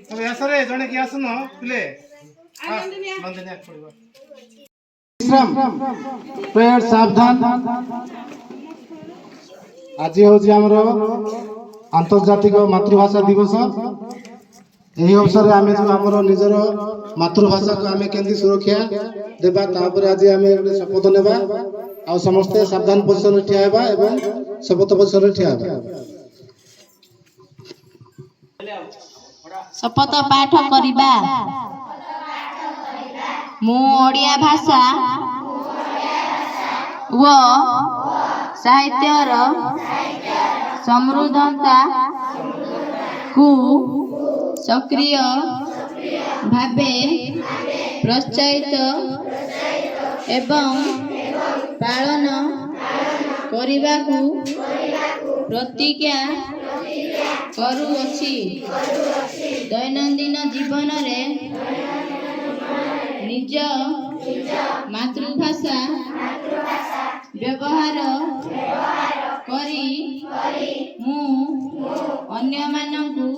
अबे आसरे जने कि आसन पिले नंदिनी आक पड़िबो प्रेयर सावधान आज हूँ आमर आंतर्जातिक मातृभाषा दिवस यही अवसर में आम जो आमर निजर मातृभाषा को आम के सुरक्षा देवा आज आम शपथ नेबा आ समस्ते सावधान पोजिशन ठिया हेबा एवं शपथ पोजिशन ठिया हेबा। शपथ पाठ करिबा मु ओडिया भाषा व साहित्यर समृद्धता को सक्रिय भावे प्रोत्साहित एवं पालन करने प्रतिज्ञा करुअछि। दैनंदिन जीवन रे निज मातृभाषा व्यवहार करी मु अन्य मानकु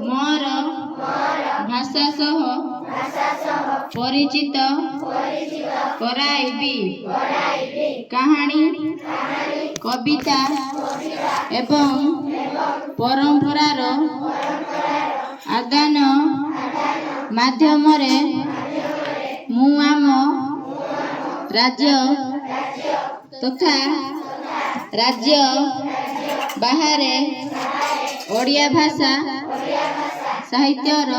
मोर भाषा सह परिचित कराइबी। कहानी कविता एवं परंपरार आदान माध्यम रे मु आम राज्य तथा राज्य बाहरे ओडिया भाषा साहित्यर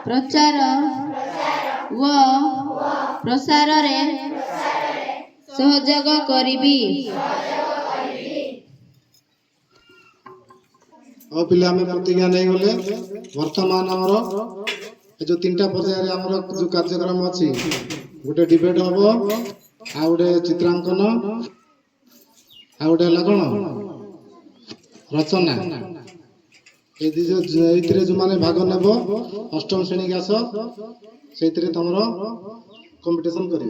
प्रचार व प्रसार रे सहयोग करिबी। और पिले आम प्रतिज्ञा नहीं गले वर्तमान आमर जो 3टा पर्यायर आमर जो कार्यक्रम अच्छी गोटे डिबेट हम आ गोटे चित्रांकन आ गोटे है कौन रचना ये जो माने भाग नेब अष्टम श्रेणी की आस से तुम कंपिटिशन कर।